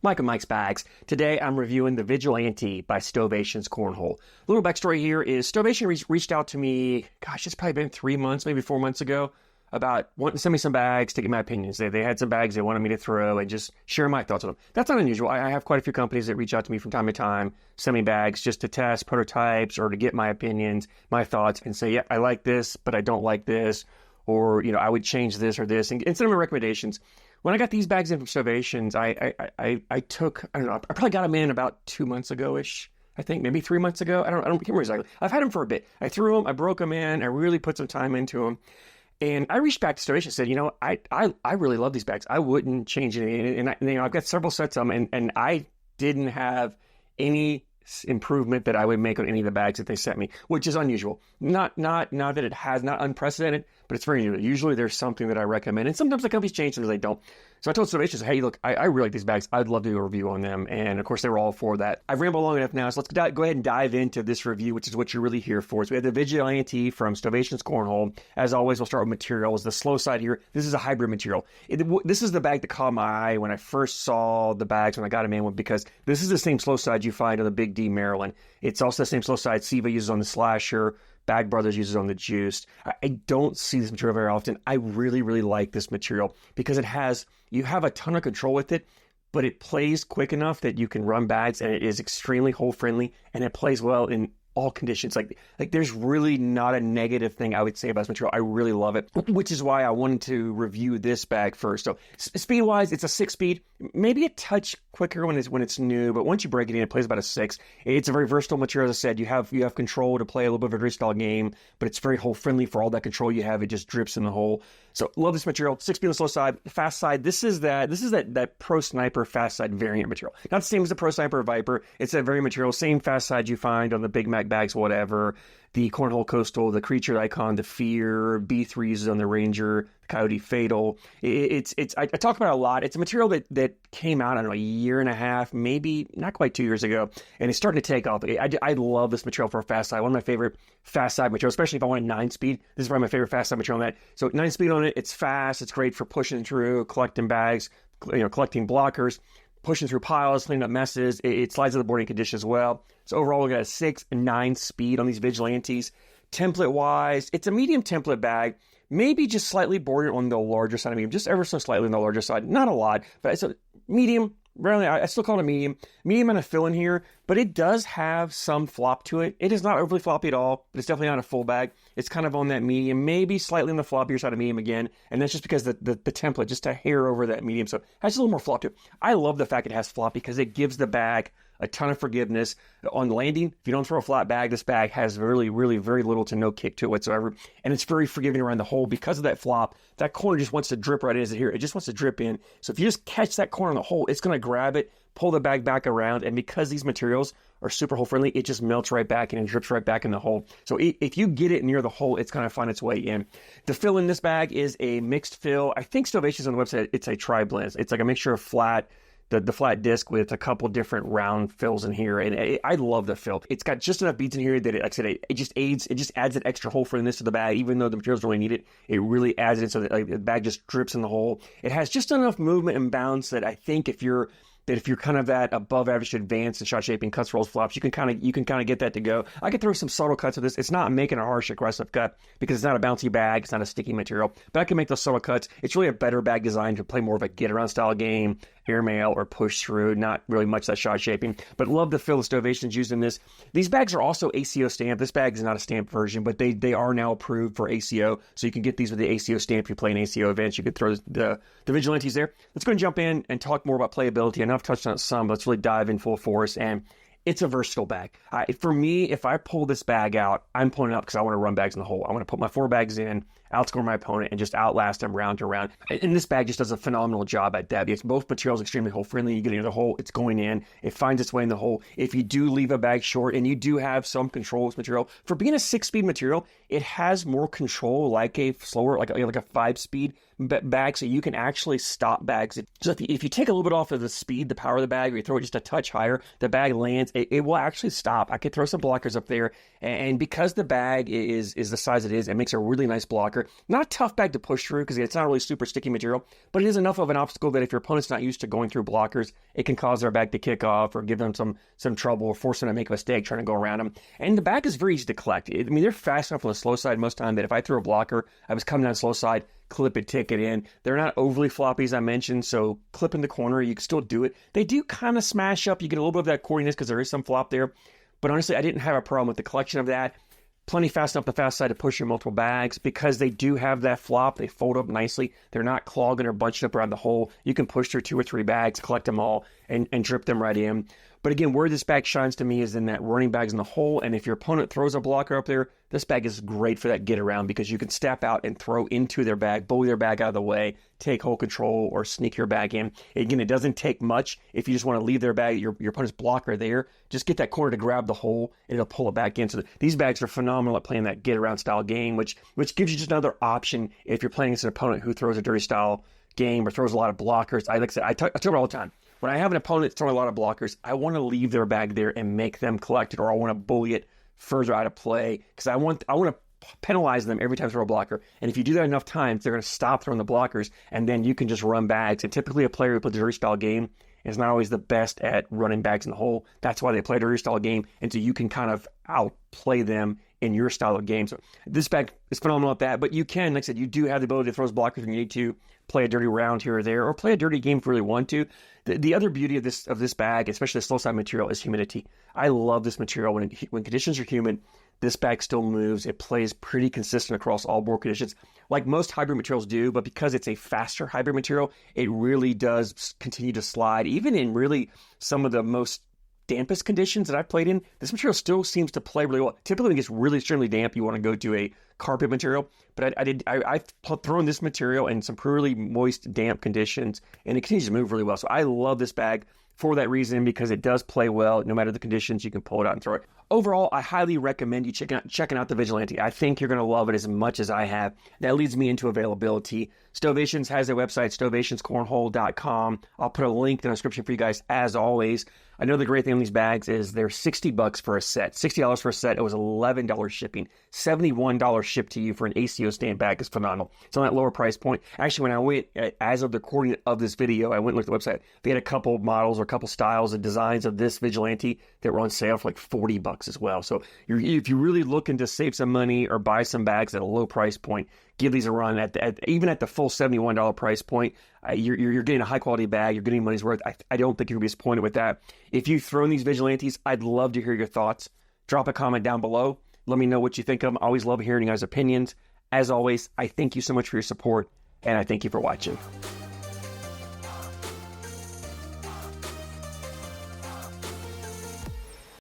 Mike of Mike's Bags. Today I'm reviewing the Vigilante by Stovations Cornhole. A little backstory here is Stovations reached out to me, gosh, it's probably been 3 months, maybe 4 months ago, about wanting to send me some bags to get my opinions. They had some bags they wanted me to throw and just share my thoughts on them. That's not unusual. I have quite a few companies that reach out to me from time to time, send me bags just to test prototypes or to get my opinions, my thoughts, and say, yeah, I like this, but I don't like this, or, I would change this or this, and send me recommendations. When I got these bags in from Stovations, I took, I don't know, I probably got them in about 2 months ago-ish, I think, maybe 3 months ago. I don't remember exactly. I've had them for a bit. I threw them, I broke them in, I really put some time into them. And I reached back to Stovations and said, I really love these bags. I wouldn't change any. And I've got several sets of them, and I didn't have any improvement that I would make on any of the bags that they sent me, which is unusual. Not that it has, not unprecedented, but it's very unusual. Usually there's something that I recommend, and sometimes the companies change, sometimes they don't. So I told Stovations, hey, look, I really like these bags. I'd love to do a review on them. And of course, they were all for that. I've rambled long enough now, so let's go ahead and dive into this review, which is what you're really here for. So we have the Vigilante from Stovations Cornhole. As always, we'll start with materials. The slow side here, this is a hybrid material. This is the bag that caught my eye when I first saw the bags, when I got them in, because this is the same slow side you find on the Big D Maryland. It's also the same slow side Siva uses on the Slasher, Bag Brothers uses on the Juiced. I don't see this material very often. I really, really like this material because you have a ton of control with it, but it plays quick enough that you can run bags, and it is extremely hole friendly, and it plays well in all conditions. Like there's really not a negative thing I would say about this material. I really love it, which is why I wanted to review this bag first. So speed wise, it's a 6-speed, maybe a touch quicker when it's new, but once you break it in, it plays about a 6. It's a very versatile material. As I said, you have control to play a little bit of a freestyle game, but it's very hole friendly. For all that control you have, it just drips in the hole. So love this material. 6-speed on the slow side, fast side. This is that Pro Sniper fast side variant material. Not the same as the Pro Sniper Viper. It's that very material, same fast side you find on the Big Mac bags, whatever. The Cornhole Coastal, the Creature Icon, the Fear, B3 uses on the Ranger, the Coyote Fatal. I talk about it a lot. It's a material that came out, I don't know, a year and a half, maybe not quite 2 years ago, and it's starting to take off. I love this material for a fast side. One of my favorite fast side materials, especially if I want a 9-speed. This is probably my favorite fast side material on that. So 9-speed on it, it's fast, it's great for pushing through, collecting bags, collecting blockers, pushing through piles, cleaning up messes. It slides in the boarding condition as well. So overall, we got a 6 and 9 speed on these Vigilantes. Template-wise, it's a medium template bag, maybe just slightly bordered on the larger side of medium, just ever so slightly on the larger side. Not a lot, but it's a medium. Rarely, I still call it a medium. Medium and a fill in here, but it does have some flop to it. It is not overly floppy at all, but it's definitely not a full bag. It's kind of on that medium, maybe slightly on the floppier side of medium again, and that's just because the template, just a hair over that medium, so it has a little more flop to it. I love the fact it has flop because it gives the bag a ton of forgiveness. On landing, if you don't throw a flat bag, this bag has really, really very little to no kick to it whatsoever, and it's very forgiving around the hole because of that flop. That corner just wants to drip right in as it here. It just wants to drip in. So if you just catch that corner in the hole, it's going to grab it, pull the bag back around, and because these materials are super hole friendly, it just melts right back in and drips right back in the hole. So if you get it near the hole, it's going to find its way in. The fill in this bag is a mixed fill. I think Stovations on the website, it's a tri-blend. It's like a mixture of flat, the flat disc with a couple different round fills in here, and I love the fill. It's got just enough beads in here that like I said, it just adds an extra hole friendliness to the bag, even though the materials don't really need it. It really adds it so that the bag just drips in the hole. It has just enough movement and bounce that I think if you're kind of that above average to advanced in shot shaping, cuts, rolls, flops, you can kind of get that to go. I could throw some subtle cuts with this. It's not making a harsh, aggressive cut because it's not a bouncy bag. It's not a sticky material, but I can make those subtle cuts. It's really a better bag design to play more of a get around style game, airmail, or push through. Not really much that shot shaping, but love the fill the Stovations used in this. These bags are also ACO stamped. This bag is not a stamped version, but they are now approved for ACO, so you can get these with the ACO stamp. If you play in ACO events, you could throw the Vigilantes there. Let's go and jump in and talk more about playability. I know I've touched on it some, but let's really dive in full force. And it's a versatile bag. For me, if I pull this bag out, I'm pulling it up because I want to run bags in the hole. I want to put my 4 bags in, outscore my opponent, and just outlast them round to round. And this bag just does a phenomenal job at that. It's both materials extremely hole friendly. You get into the hole, it's going in. It finds its way in the hole. If you do leave a bag short and you do have some control with material, for being a 6-speed material, it has more control like a slower, like a 5-speed bag, so you can actually stop bags. So if you take a little bit off of the speed, the power of the bag, or you throw it just a touch higher, the bag lands, it will actually stop. I could throw some blockers up there, and because the bag is the size it is, it makes a really nice blocker. blocker. Not a tough bag to push through because it's not really super sticky material, but it is enough of an obstacle that if your opponent's not used to going through blockers, it can cause their bag to kick off or give them some trouble or force them to make a mistake trying to go around them. And the bag is very easy to collect. I mean, they're fast enough on the slow side most time that if I threw a blocker, I was coming down the slow side, clip it, tick it in. They're not overly floppy, as I mentioned, so clip in the corner, you can still do it. They do kind of smash up. You get a little bit of that cordiness because there is some flop there. But honestly, I didn't have a problem with the collection of that. Plenty fast enough the fast side to push your multiple bags because they do have that flop. They fold up nicely. They're not clogging or bunched up around the hole. You can push through 2 or 3 bags, collect them all, and drip them right in. But again, where this bag shines to me is in that running bags in the hole. And if your opponent throws a blocker up there, this bag is great for that get around because you can step out and throw into their bag, bully their bag out of the way, take hole control, or sneak your bag in. Again, it doesn't take much. If you just want to leave their bag, your opponent's blocker there, just get that corner to grab the hole and it'll pull it back in. So these bags are phenomenal at playing that get around style game, which gives you just another option if you're playing against an opponent who throws a dirty style game or throws a lot of blockers. Like I said, I talk about it all the time. When I have an opponent throwing a lot of blockers, I want to leave their bag there and make them collect it, or I want to bully it further out of play because I want to penalize them every time they throw a blocker. And if you do that enough times, they're going to stop throwing the blockers, and then you can just run bags. And typically a player who plays a dirty style game is not always the best at running bags in the hole. That's why they play a dirty style game, and so you can kind of outplay them in your style of game. So this bag is phenomenal at that, but you can, like I said, you do have the ability to throw those blockers when you need to, play a dirty round here or there, or play a dirty game if you really want to. The other beauty of this bag, especially the slow side material, is humidity. I love this material. When conditions are humid, this bag still moves. It plays pretty consistent across all board conditions, like most hybrid materials do, but because it's a faster hybrid material, it really does continue to slide. Even in really some of the most dampest conditions that I've played in, this material still seems to play really well. Typically, when it gets really extremely damp, you want to go to a carpet material, but I've thrown this material in some really moist, damp conditions, and it continues to move really well. So I love this bag for that reason, because it does play well. No matter the conditions, you can pull it out and throw it. Overall, I highly recommend you checking out the Vigilante. I think you're going to love it as much as I have. That leads me into availability. Stovations has their website, StovationsCornhole.com. I'll put a link in the description for you guys, as always. I know the great thing on these bags is they're $60 for a set. $60 for a set. It was $11 shipping. $71 shipped to you for an ACO stand bag is phenomenal. It's on that lower price point. Actually, when I went, as of the recording of this video, I went and looked at the website. They had a couple models or a couple styles and designs of this Vigilante that were on sale for like $40 as well. So if you're really looking to save some money or buy some bags at a low price point, give these a run. Even at the full $71 price point, you're getting a high quality bag. You're getting money's worth. I don't think you're gonna be disappointed with that. If you've thrown these Vigilantes, I'd love to hear your thoughts. Drop a comment down below. Let me know what you think of them. I always love hearing you guys' opinions. As always, I thank you so much for your support, and I thank you for watching.